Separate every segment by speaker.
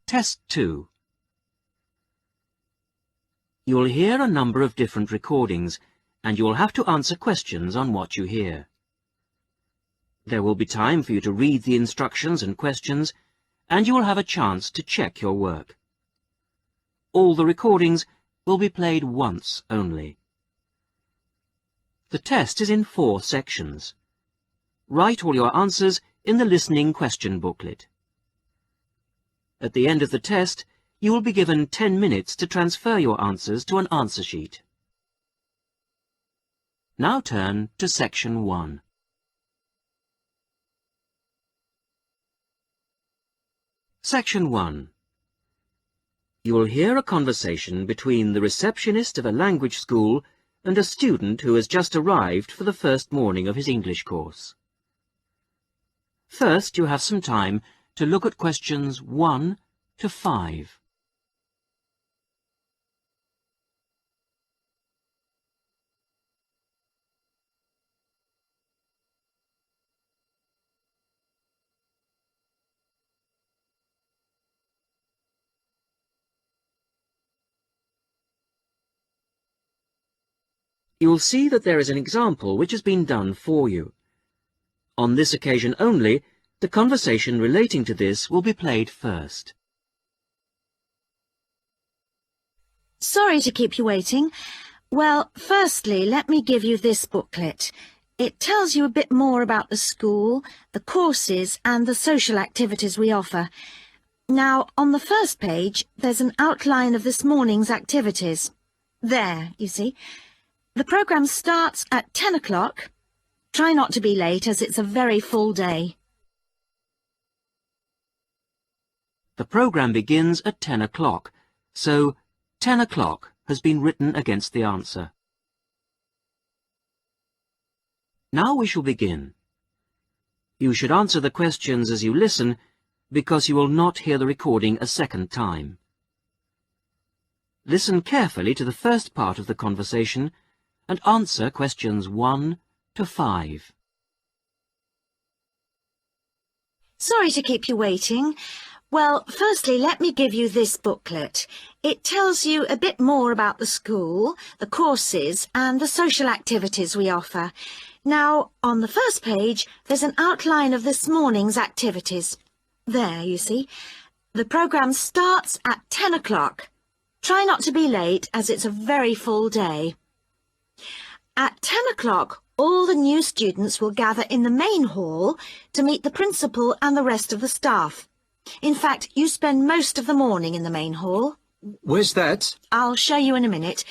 Speaker 1: Test 2. You'll hear a number of different recordings, and you'll have to answer questions on what you hear. There will be time for you to read the instructions and questions, and you will have a chance to check your work. All the recordings will be played once only. The test is in 4 sections. Write all your answers in the listening question booklet. At the end of the test, you will be given 10 minutes to transfer your answers to an answer sheet. Now turn to Section 1. Section 1. You will hear a conversation between the receptionist of a language school and a student who has just arrived for the first morning of his English course. First, you have some time to look at questions 1 to 5. You will see that there is an example which has been done for you. On this occasion only, the conversation relating to this will be played first.
Speaker 2: Sorry to keep you waiting. Well, firstly, let me give you this booklet. It tells you a bit more about the school, the courses and the social activities we offer. Now, on the first page, there's an outline of this morning's activities. There, you see. The programme starts at 10 o'clock. Try not to be late, as it's a very full day.
Speaker 1: The programme begins at 10 o'clock, so 10 o'clock has been written against the answer. Now we shall begin. You should answer the questions as you listen, because you will not hear the recording a second time. Listen carefully to the first part of the conversation and answer questions 1 to 5.
Speaker 2: Sorry to keep you waiting. Well, firstly, let me give you this booklet. It tells you a bit more about the school, the courses and the social activities we offer. Now, on the first page, there's an outline of this morning's activities. There, you see. The programme starts at 10 o'clock. Try not to be late, as it's a very full day. At 10 o'clock, all the new students will gather in the main hall to meet the principal and the rest of the staff. In fact, you spend most of the morning in the main hall.
Speaker 3: Where's that?
Speaker 2: I'll show you in a minute.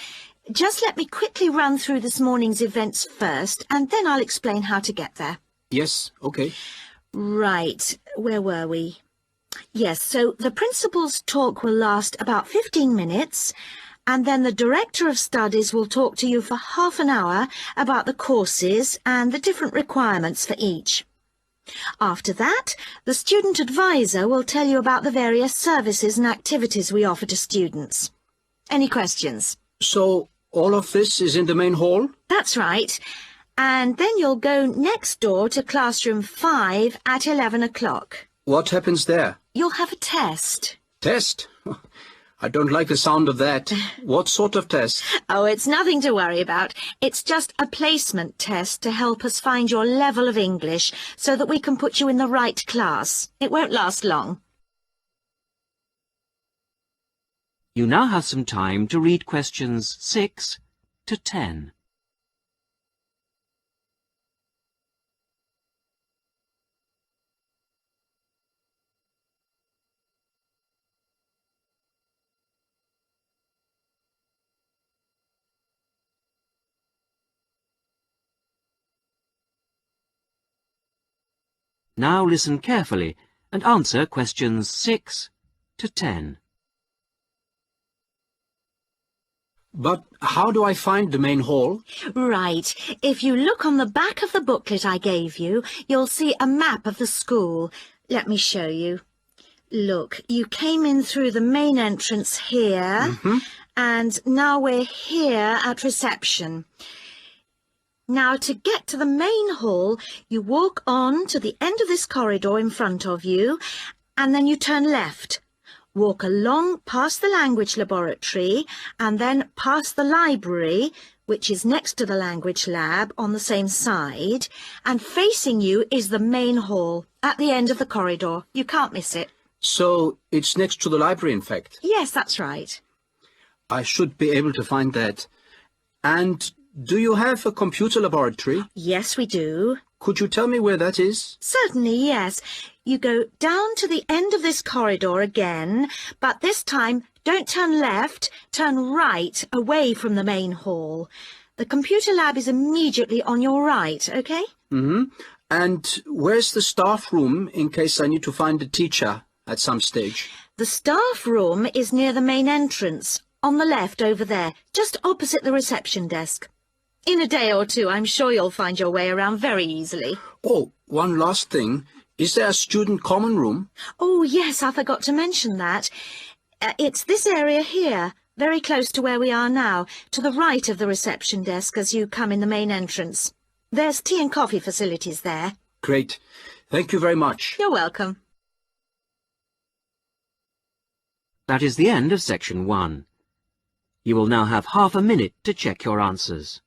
Speaker 2: Just let me quickly run through this morning's events first, and then I'll explain how to get there.
Speaker 3: Yes, okay.
Speaker 2: Right, where were we? Yes, so the principal's talk will last about 15 minutes, and then the Director of Studies will talk to you for half an hour about the courses and the different requirements for each. After that, the Student Advisor will tell you about the various services and activities we offer to students. Any questions?
Speaker 3: So, all of this is in the main hall?
Speaker 2: That's right. And then you'll go next door to classroom 5 at 11 o'clock.
Speaker 3: What happens there?
Speaker 2: You'll have a test.
Speaker 3: Test? I don't like the sound of that. What sort of test?
Speaker 2: Oh, it's nothing to worry about. It's just a placement test to help us find your level of English so that we can put you in the right class. It won't last long.
Speaker 1: You now have some time to read questions 6 to 10. Now listen carefully and answer questions 6 to 10.
Speaker 3: But how do I find the main hall?
Speaker 2: Right. If you look on the back of the booklet I gave you, you'll see a map of the school. Let me show you. Look, you came in through the main entrance here, and now we're here at reception. Now, to get to the main hall, you walk on to the end of this corridor in front of you, and then you turn left. Walk along past the language laboratory and then past the library, which is next to the language lab on the same side, and facing you is the main hall at the end of the corridor. You can't miss it.
Speaker 3: So it's next to the library, in fact.
Speaker 2: Yes, that's right.
Speaker 3: I should be able to find that. And do you have a computer laboratory?
Speaker 2: Yes, we do.
Speaker 3: Could you tell me where that is?
Speaker 2: Certainly, yes. You go down to the end of this corridor again, but this time don't turn left, turn right away from the main hall. The computer lab is immediately on your right, OK?
Speaker 3: Mm-hmm. And where's the staff room in case I need to find a teacher at some stage?
Speaker 2: The staff room is near the main entrance, on the left over there, just opposite the reception desk. In a day or two, I'm sure you'll find your way around very easily.
Speaker 3: Oh, one last thing. Is there a student common room?
Speaker 2: Oh, yes, I forgot to mention that. It's this area here, very close to where we are now, to the right of the reception desk as you come in the main entrance. There's tea and coffee facilities there.
Speaker 3: Great. Thank you very much.
Speaker 2: You're welcome.
Speaker 1: That is the end of section 1. You will now have half a minute to check your answers.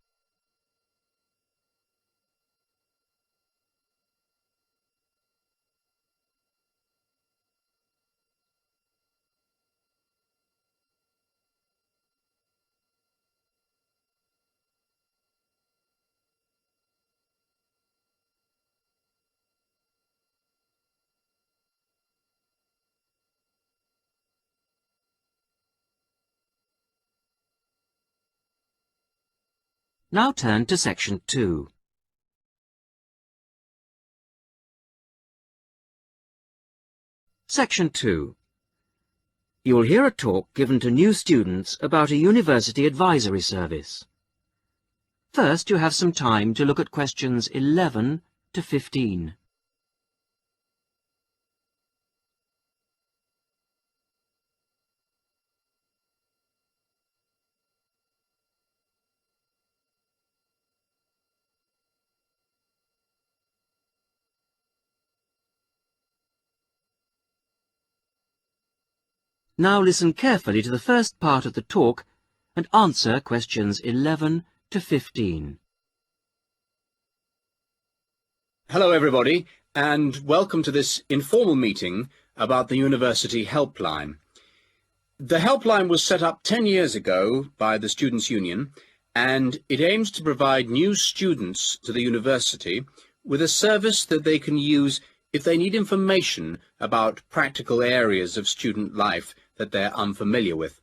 Speaker 1: Now turn to section 2. Section 2. You will hear a talk given to new students about a university advisory service. First, you have some time to look at questions 11 to 15. Now listen carefully to the first part of the talk and answer questions 11 to 15.
Speaker 3: Hello, everybody, and welcome to this informal meeting about the University Helpline. The Helpline was set up 10 years ago by the Students' Union, and it aims to provide new students to the university with a service that they can use if they need information about practical areas of student life that they're unfamiliar with.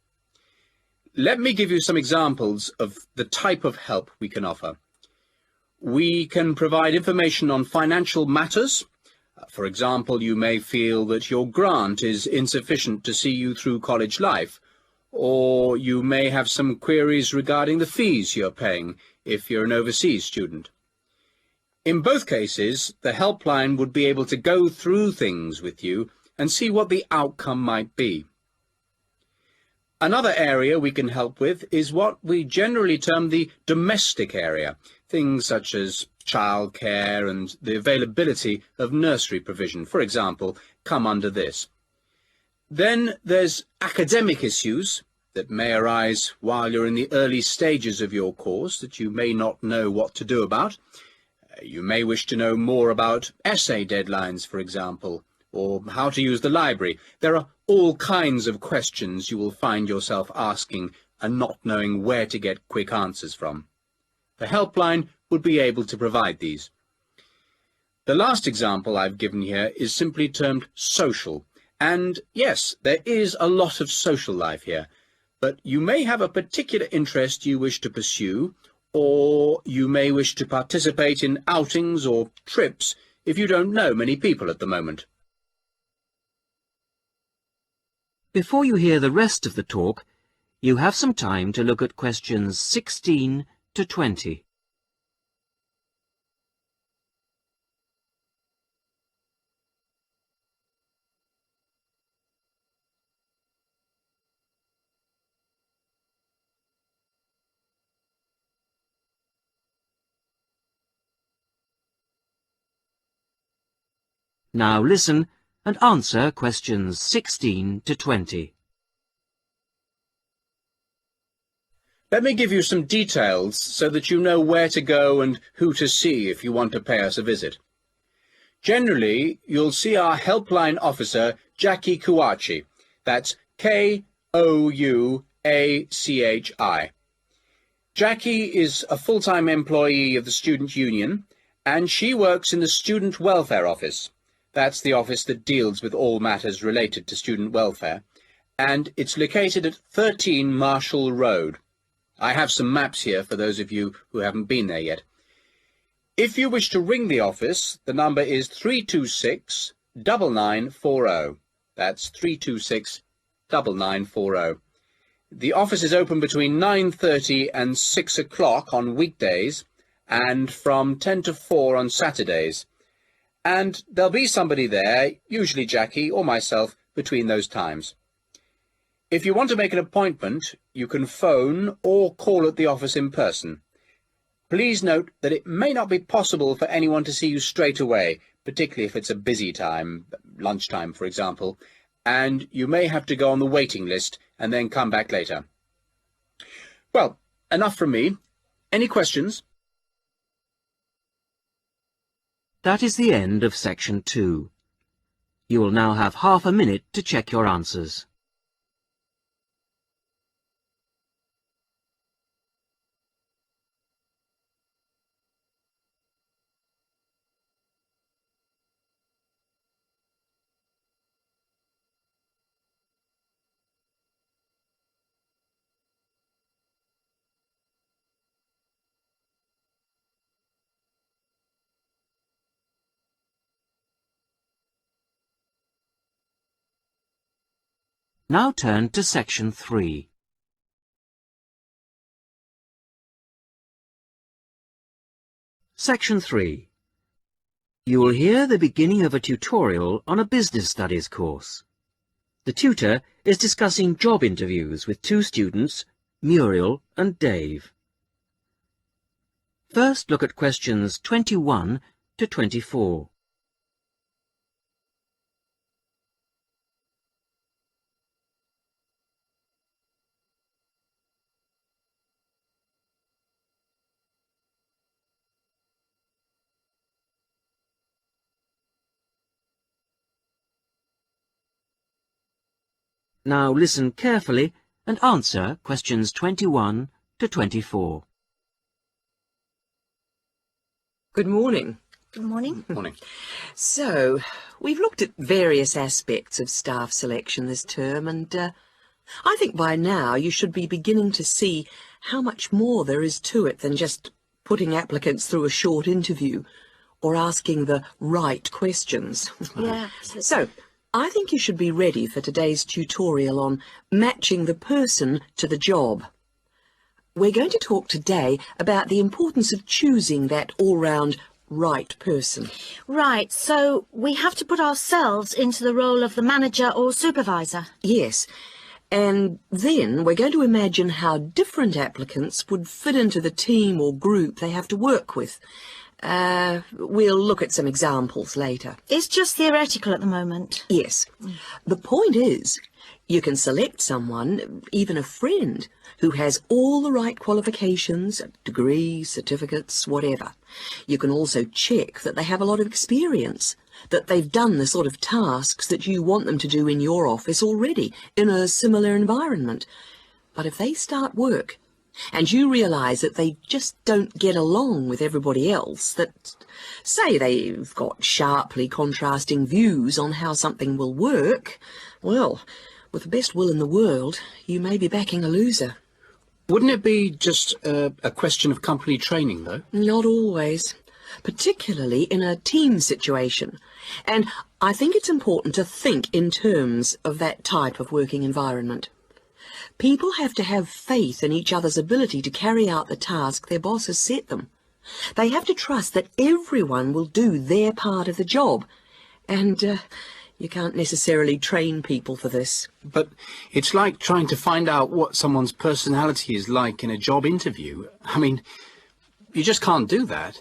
Speaker 3: Let me give you some examples of the type of help we can offer. We can provide information on financial matters. For example, you may feel that your grant is insufficient to see you through college life, or you may have some queries regarding the fees you're paying if you're an overseas student. In both cases, the helpline would be able to go through things with you and see what the outcome might be. Another area we can help with is what we generally term the domestic area, things such as childcare and the availability of nursery provision, for example, come under this. Then there's academic issues that may arise while you're in the early stages of your course that you may not know what to do about. You may wish to know more about essay deadlines, for example, or how to use the library. There are all kinds of questions you will find yourself asking and not knowing where to get quick answers from. The helpline would be able to provide these. The last example I've given here is simply termed social. And yes, there is a lot of social life here, but you may have a particular interest you wish to pursue, or you may wish to participate in outings or trips if you don't know many people at the moment.
Speaker 1: Before you hear the rest of the talk, you have some time to look at questions 16 to 20. Now listen and answer questions 16 to 20.
Speaker 3: Let me give you some details so that you know where to go and who to see if you want to pay us a visit. Generally, you'll see our helpline officer, Jackie Kouachi. That's Kouachi. Jackie is a full-time employee of the Student Union, and she works in the Student Welfare Office. That's the office that deals with all matters related to student welfare, and it's located at 13 Marshall Road. I have some maps here for those of you who haven't been there yet. If you wish to ring the office, the number is 326-9940. That's 326-9940. The office is open between 9:30 and 6 o'clock on weekdays and from 10 to 4 on Saturdays. And there'll be somebody there, usually Jackie or myself, between those times. If you want to make an appointment, you can phone or call at the office in person. Please note that it may not be possible for anyone to see you straight away, particularly if it's a busy time, lunchtime for example, and you may have to go on the waiting list and then come back later. Well, enough from me. Any questions?
Speaker 1: That is the end of section 2. You will now have half a minute to check your answers. Now turn to section 3. Section 3. You will hear the beginning of a tutorial on a business studies course. The tutor is discussing job interviews with two students, Muriel and Dave. First, look at questions 21 to 24. Now listen carefully and answer questions 21 to 24.
Speaker 4: Good morning.
Speaker 2: Good morning.
Speaker 3: Morning.
Speaker 4: So, we've looked at various aspects of staff selection this term, and I think by now you should be beginning to see how much more there is to it than just putting applicants through a short interview or asking the right questions.
Speaker 2: Yeah.
Speaker 4: So, I think you should be ready for today's tutorial on matching the person to the job. We're going to talk today about the importance of choosing that all-round right person.
Speaker 2: Right, so we have to put ourselves into the role of the manager or supervisor.
Speaker 4: Yes, and then we're going to imagine how different applicants would fit into the team or group they have to work with. We'll look at some examples later.
Speaker 2: It's just theoretical at the moment.
Speaker 4: Yes. The point is, you can select someone, even a friend, who has all the right qualifications, degrees, certificates, whatever. You can also check that they have a lot of experience, that they've done the sort of tasks that you want them to do in your office already, in a similar environment. But if they start work, and you realise that they just don't get along with everybody else, that, say, they've got sharply contrasting views on how something will work, well, with the best will in the world, you may be backing a loser.
Speaker 3: Wouldn't it be just a question of company training, though?
Speaker 4: Not always, particularly in a team situation. And I think it's important to think in terms of that type of working environment. People have to have faith in each other's ability to carry out the task their boss has set them. They have to trust that everyone will do their part of the job. And you can't necessarily train people for this.
Speaker 3: But it's like trying to find out what someone's personality is like in a job interview. I mean, you just can't do that.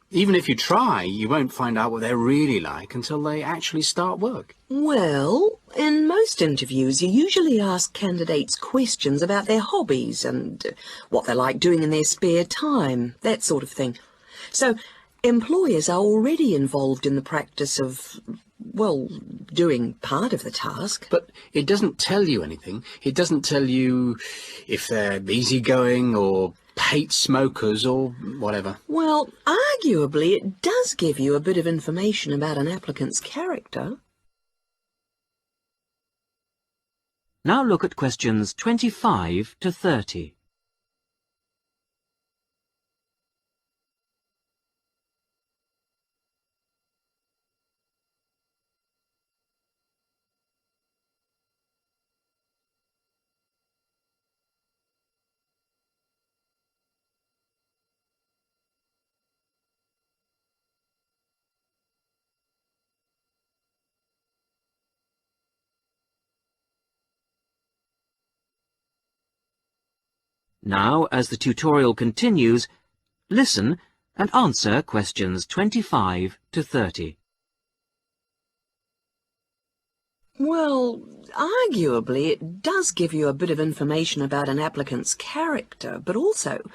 Speaker 3: even if you try, you won't find out what they're really like until they actually start work.
Speaker 4: Well, in most interviews, you usually ask candidates questions about their hobbies and what they like doing in their spare time, that sort of thing. So, employers are already involved in the practice of, well, doing part of the task.
Speaker 3: But it doesn't tell you anything. It doesn't tell you if they're easygoing or hate smokers or whatever.
Speaker 4: Well, arguably, it does give you a bit of information about an applicant's character.
Speaker 1: Now look at questions 25 to 30. Now, as the tutorial continues, listen and answer questions 25 to 30.
Speaker 4: Well, arguably, it does give you a bit of information about an applicant's character, but also,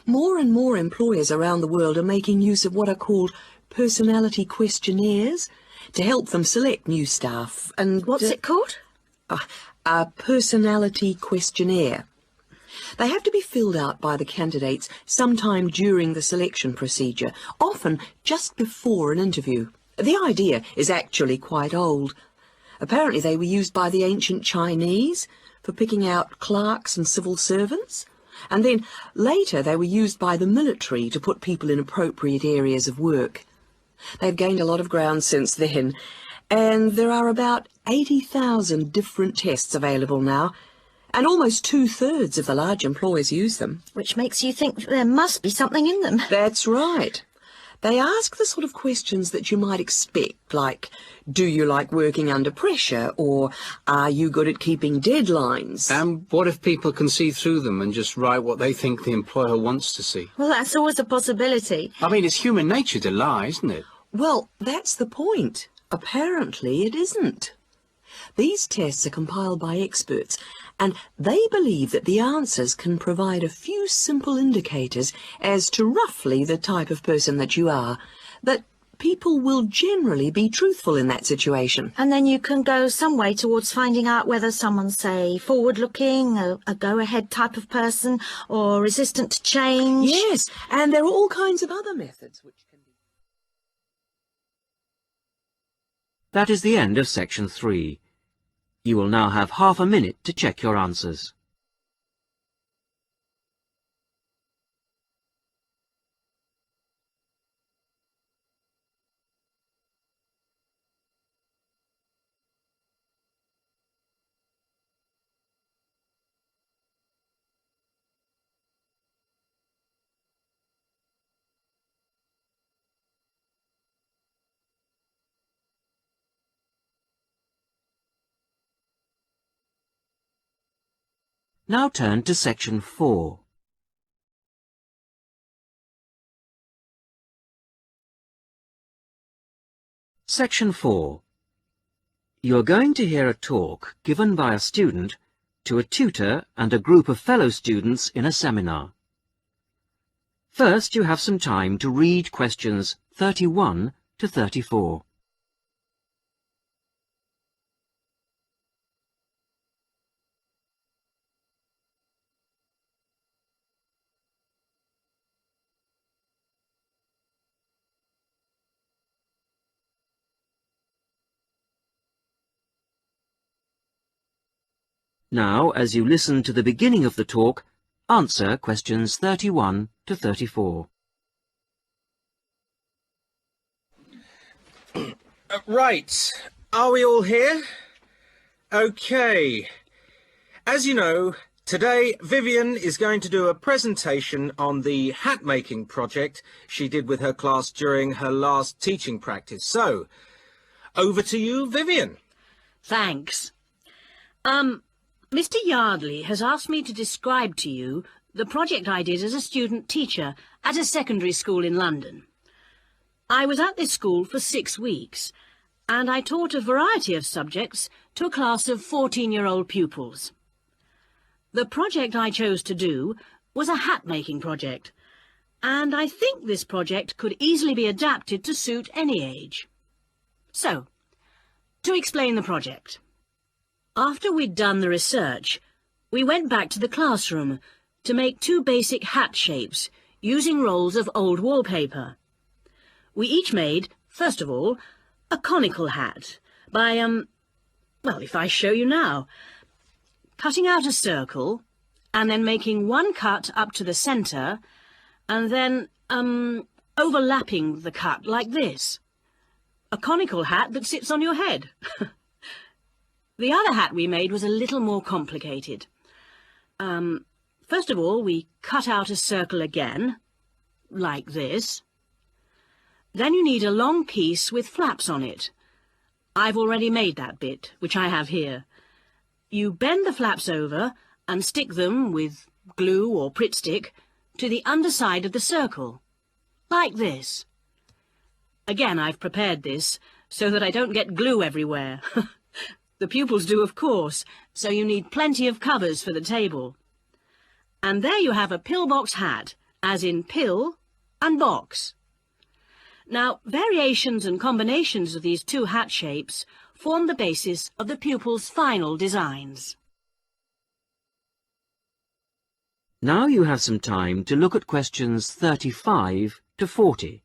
Speaker 4: more and more employers around the world are making use of what are called personality questionnaires to help them select new staff. And
Speaker 2: What's it called?
Speaker 4: a personality questionnaire. They have to be filled out by the candidates sometime during the selection procedure, often just before an interview. The idea is actually quite old. Apparently they were used by the ancient Chinese for picking out clerks and civil servants, and then later they were used by the military to put people in appropriate areas of work. They've gained a lot of ground since then, and there are about 80,000 different tests available now, and almost 2/3 of the large employers use them.
Speaker 2: Which makes you think that there must be something in them.
Speaker 4: That's right. They ask the sort of questions that you might expect, like, do you like working under pressure, or are you good at keeping deadlines?
Speaker 3: And what if people can see through them and just write what they think the employer wants to see?
Speaker 2: Well, that's always a possibility.
Speaker 3: I mean, it's human nature to lie, isn't it?
Speaker 4: Well, that's the point. Apparently it isn't. These tests are compiled by experts, and they believe that the answers can provide a few simple indicators as to roughly the type of person that you are, that people will generally be truthful in that situation.
Speaker 2: And then you can go some way towards finding out whether someone's, say, forward-looking, a go-ahead type of person, or resistant to change.
Speaker 4: Yes, and there are all kinds of other methods which can be...
Speaker 1: That is the end of section 3. You will now have half a minute to check your answers. Now turn to section 4. Section 4. You are going to hear a talk given by a student to a tutor and a group of fellow students in a seminar. First, you have some time to read questions 31 to 34. Now, as you listen to the beginning of the talk, answer questions 31 to 34.
Speaker 5: Right, are we all here? Okay. As you know, today Vivian is going to do a presentation on the hat-making project she did with her class during her last teaching practice. So, over to you, Vivian.
Speaker 6: Thanks. Mr. Yardley has asked me to describe to you the project I did as a student teacher at a secondary school in London. I was at this school for 6 weeks, and I taught a variety of subjects to a class of 14-year-old pupils. The project I chose to do was a hat-making project, and I think this project could easily be adapted to suit any age. So, to explain the project. After we'd done the research, we went back to the classroom to make 2 basic hat shapes using rolls of old wallpaper. We each made, first of all, a conical hat by, well, if I show you now, cutting out a circle and then making 1 cut up to the centre and then, overlapping the cut like this. A conical hat that sits on your head. The other hat we made was a little more complicated. First of all, we cut out a circle again, like this. Then you need a long piece with flaps on it. I've already made that bit, which I have here. You bend the flaps over and stick them with glue or Pritt stick to the underside of the circle, like this. Again, I've prepared this so that I don't get glue everywhere. The pupils do, of course, so you need plenty of covers for the table. And there you have a pillbox hat, as in pill and box. Now, variations and combinations of these 2 hat shapes form the basis of the pupils' final designs.
Speaker 1: Now you have some time to look at questions 35 to 40.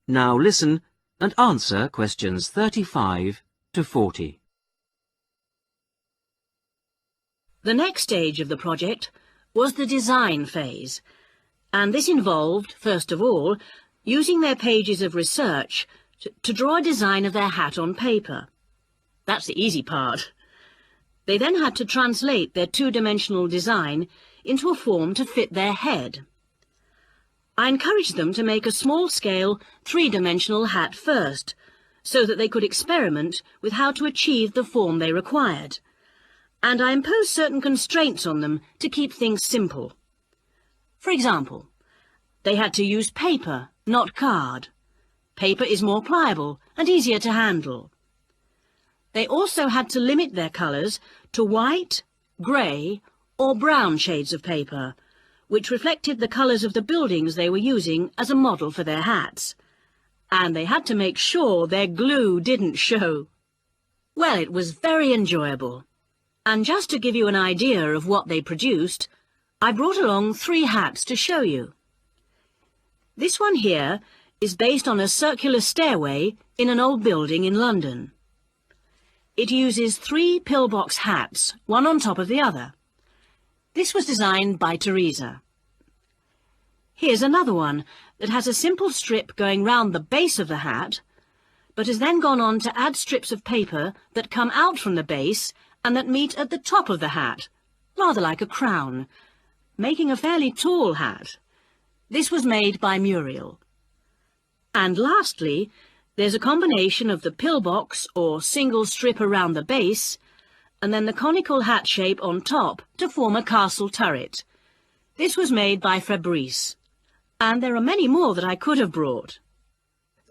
Speaker 1: Now listen and answer questions 35 to 40.
Speaker 6: The next stage of the project was the design phase, and this involved, first of all, using their pages of research to draw a design of their hat on paper. That's the easy part. They then had to translate their 2-dimensional design into a form to fit their head. I encouraged them to make a small-scale, 3-dimensional hat first, so that they could experiment with how to achieve the form they required. And I imposed certain constraints on them to keep things simple. For example, they had to use paper, not card. Paper is more pliable and easier to handle. They also had to limit their colours to white, grey or brown shades of paper, which reflected the colours of the buildings they were using as a model for their hats. And they had to make sure their glue didn't show. Well, it was very enjoyable. And just to give you an idea of what they produced, I brought along 3 hats to show you. This one here is based on a circular stairway in an old building in London. It uses 3 pillbox hats, one on top of the other. This was designed by Teresa. Here's another one that has a simple strip going round the base of the hat, but has then gone on to add strips of paper that come out from the base and that meet at the top of the hat, rather like a crown, making a fairly tall hat. This was made by Muriel. And lastly, there's a combination of the pillbox or single strip around the base and then the conical hat shape on top to form a castle turret. This was made by Fabrice, and there are many more that I could have brought.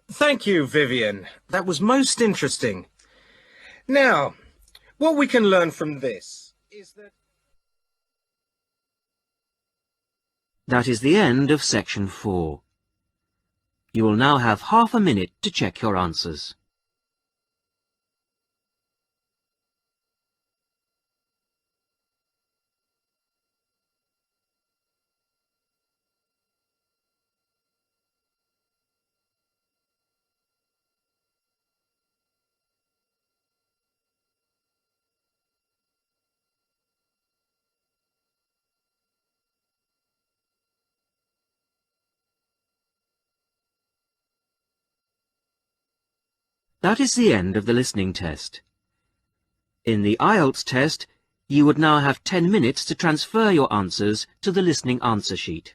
Speaker 5: Thank you, Vivian. That was most interesting. Now, what we can learn from this is that...
Speaker 1: That is the end of section 4. You will now have half a minute to check your answers. That is the end of the listening test. In the IELTS test, you would now have 10 minutes to transfer your answers to the listening answer sheet.